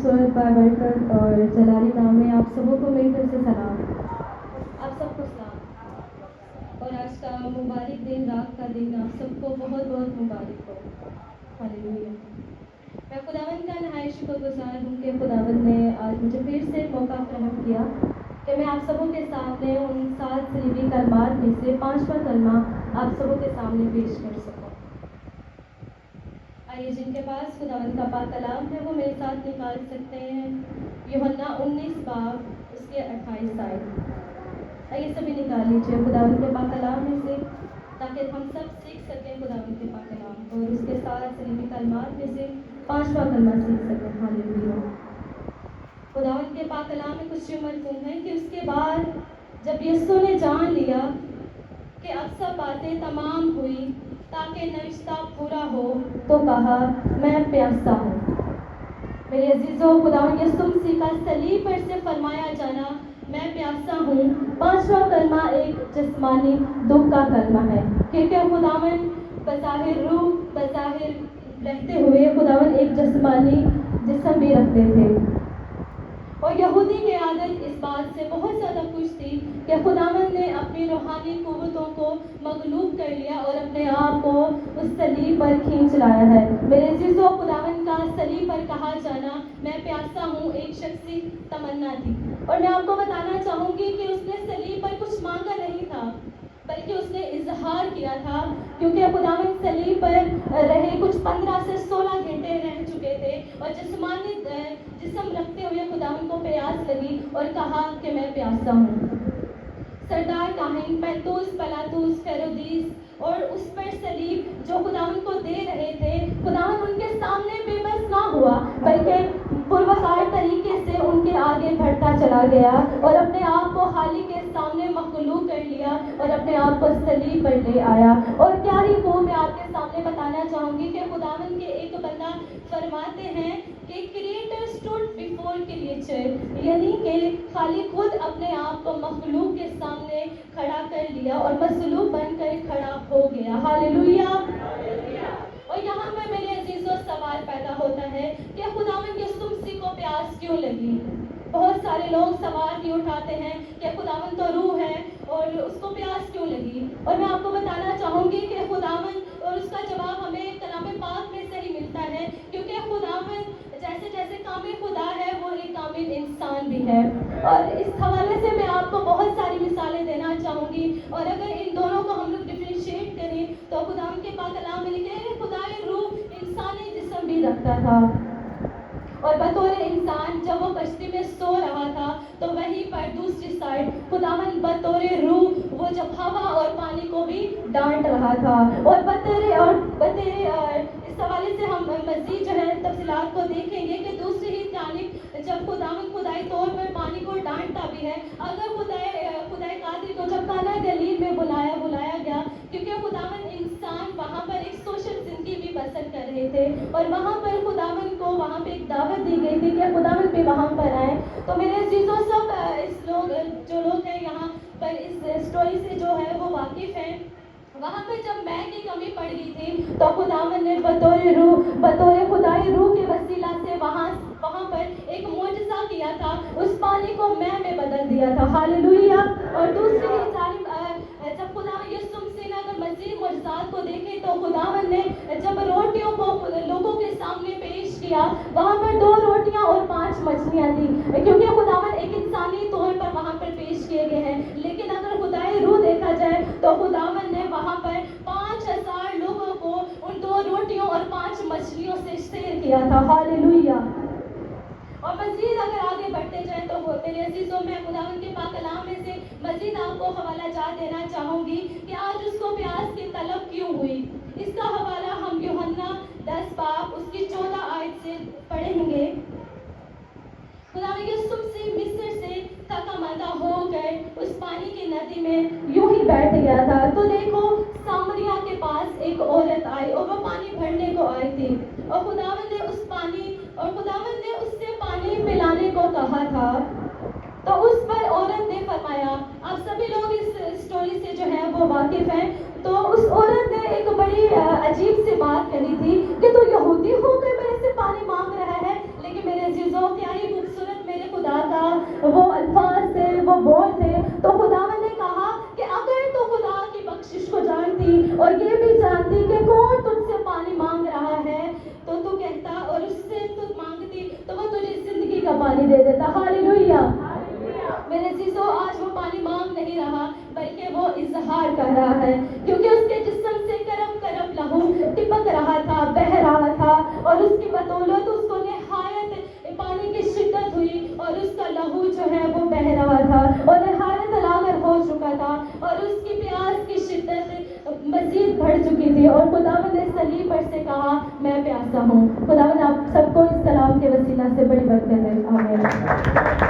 खूबसूरत बाबरकत और जलाली नाम में आप सबों को मेरी तरफ से सलाम। आप सबको सलाम और आज का मुबारक दिन, रात का दिन आप सबको बहुत बहुत मुबारक हो। हालेलुया। मैं खुदावंद का नहायत शुक्रगुजार हूँ कि खुदावंद ने आज मुझे फिर से मौका फराहम किया कि मैं आप सबों के सामने उन 7 सलीबी कलमात में से 5वां कलमा आप सबों के सामने पेश कर सकूँ। आइए, जिनके पास खुदावंद का पाक कलाम है वो मेरे साथ निकाल सकते हैं यूहन्ना 19 बाब उसके 28 आयत। आइए सभी निकाल लीजिए खुदावंद के पाक कलाम में से, ताकि हम सब सीख सकें खुदावंद के पाक कलाम और उसके साथ सलीबी कलमात में से 5वां कलमा सीख सकें। हालेलुया। खुदावंद के पाक कलाम में कुछ मरकूम है कि उसके बाद जब यीशु ने जान लिया कि अब सब बातें तमाम हुई ताकि नविश्ता पूरा हो, तो कहा, मैं प्यासा हूँ। मेरे अजीजों, खुदावंद यीशु मसीह का सलीब पर से फरमाया जाना, मैं प्यासा हूँ, 5वां कलमा एक जिस्मानी दुख का कलमा है, क्योंकि खुदावंद बज़ाहिर रूह, बज़ाहिर रहते हुए खुदावंद एक जिस्मानी जिस्म भी रखते थे। और यहूदी की आदत इस बात से बहुत ज़्यादा खुश थी कि खुदावंद ने अपनी रूहानी कुव्वतों को मगलूब कर लिया और अपने आप को उस सलीब पर खींच लाया है। मेरे अजीजों, खुदावंद का सलीब पर कहा जाना, मैं प्यासा हूँ, एक शख्सी तमन्ना थी। और मैं आपको बताना चाहूँगी कि उसने सलीब पर कुछ मांगा नहीं था, बल्कि उसने इजहार किया था, क्योंकि खुदावंद सलीब पर रहे कुछ 15 से 16 घंटे रह चुके थे और जिस्मानी जिस्म रखते हुए खुदावंद को प्यास लगी और कहा कि मैं प्यासा हूँ। सरदार काहिन पैतूस, पलातूस, फेरोदीस और उस पर सलीब जो खुदावंद को दे रहे थे, खुदावंद उनके सामने बेबस ना हुआ, बल्कि पुरवकार तरीके से उनके आगे बढ़ता चला गया और अपने आप को खाली के सामने मखलूक कर लिया और अपने आप को सलीब पर ले आया। और क्या ही वो मैं आपके सामने बताना चाहूँगी कि खुदावंद के एक बंदा फरमाते हैं कि क्रिएटर स्टूड बिफोर क्रिएचर, यानी कि खाली खुद अपने आप को मखलूक के सामने खड़ा कर लिया और मसलूब बनकर खड़ा हो गया। हालेलुया। और यहाँ पर मेरे अजीजों सवाल पैदा होता है कि खुदावंद यीशु मसीह को प्यास क्यों लगी। बहुत सारे लोग सवाल ये उठाते हैं कि खुदावंद तो रूह है और उसको प्यास क्यों लगी। और मैं आपको बताना चाहूँगी कि खुदावंद, और उसका जवाब हमें कलाम पाक में से ही मिलता है, क्योंकि खुदावंद जैसे जैसे कामिल खुदा है वो एक कामिल इंसान भी है। और इस हवाले से मैं आपको बहुत सारी मिसालें देना चाहूँगी, और अगर इन दोनों को हम लोग डिफरेंशिएट करें तो खुदावंद के पाक कलाम में लिखे हैं खुदाए रूह इंसानी जिस्म भी रखता था, और बतौर इंसान जब वो कश्ती में सो रहा था तो वहीं पर दूसरी साइड खुदावंद बतौर रूह वो जब हवा और पानी को भी डांट रहा था। और इस हवाले से हम मज़ीद जो है तफसीलात को देखेंगे कि दूसरी ही जानिब जब खुदावंद खुदाई तौर पर पानी को डांटता भी है, अगर खुदाई कादिर को जब काना गलील में बुलाया गया, क्योंकि खुदावंद इंसान वहाँ पर एक सोशल जिंदगी भी बसर कर रहे थे और वहाँ पर खुदावंद को वहाँ पे एक दावत दी गई थी कि खुदावंद भी वहाँ पर आए। तो मेरे चीज़ों सब जो लोग हैं यहाँ पर इस स्टोरी से जो है वो वाकिफ़ हैं। वहाँ पर जब मैं की कमी पड़ गई थी तो खुदावंद ने बतौर खुदाई रूह के वसीला से वहाँ पर एक मोजज़ा किया था, उस पानी को मैं में बदल दिया था। हालेलुया। और दूसरी जानिब जब खुदावंद यीशु मसीह ने अगर मज़ीद मोजज़ात को देखे तो खुदावंद ने जब रोटियों को लोगों के सामने पेश किया, वहाँ पर 2 रोटियाँ और 5 मछलियाँ थी, क्योंकि खुदावंद एक इंसानी तौर पर वहाँ पर पेश किए गए हैं। लेकिन अगर खुदाई रूह देखा जाए तो खुदावंद ने वहाँ पर 5000 लोगों को उन 2 रोटियों और 5 मछलियों से शेयर किया था। हालेलुया। और मज़ीद अगर आगे बढ़ते जाए तो मेरे अजीजों, मैं खुदावंद के पाक कलाम में से मज़ीद आपको हवाला जात देना चाहूँगी कि आज उसको प्यास की तलब क्यों हुई। इसका हवाला हम यूहन्ना 10 बाब उसकी 14 आयत से पढ़ेंगे। खुदावंद यीशु मसीह मिस्र से थका मांदा होकर उस पानी की नदी में यूं ही बैठ गया था, तो देखो सामरिया के पास एक औरत आई और वो पानी भरने को आई थी, और खुदावंद ने उससे पानी पिलाने को कहा था। तो उस पर औरत ने फरमाया, आप सभी लोग इस स्टोरी से जो है वो वाकिफ हैं, तो उस औरत ने एक बड़ी अजीब सी बात कही थी कि तू यहूदी होकर मेरे से पानी मांग रहा है। लेकिन मेरे अजीजों, क्या ही खूबसूरत मेरे खुदा का वो अल्फाज थे, वो बोल थे। तो खुदावंद ने कहा कि अगर तू खुदा की बख्शिश को जानती और ये भी जानती कि कौन तुझसे पानी मांग रहा है, तो तू कहता और उससे तू मांगती तो वो तुझे जिंदगी का पानी दे देता। हालेलुया। मेरे अजीजों, आज वो पानी मांग नहीं रहा बल्कि वो इजहार कर रहा है, क्योंकि उसके जिस्म से करम करम लहू टिपक रहा था, बह रहा था, और उसकी बदौलत उसको निहायत पानी की शिद्दत हुई और उसका लहू जो है वो बह रहा था और निहायत लागर हो चुका था और उसकी प्यास की शिद्दत मजीद बढ़ चुकी थी। और खुदावंद ने सलीब पर से कहा, मैं प्यासा हूँ। खुदावंद आप सबको इस कलाम के वसीला से बड़ी बरकत दे। आमीन।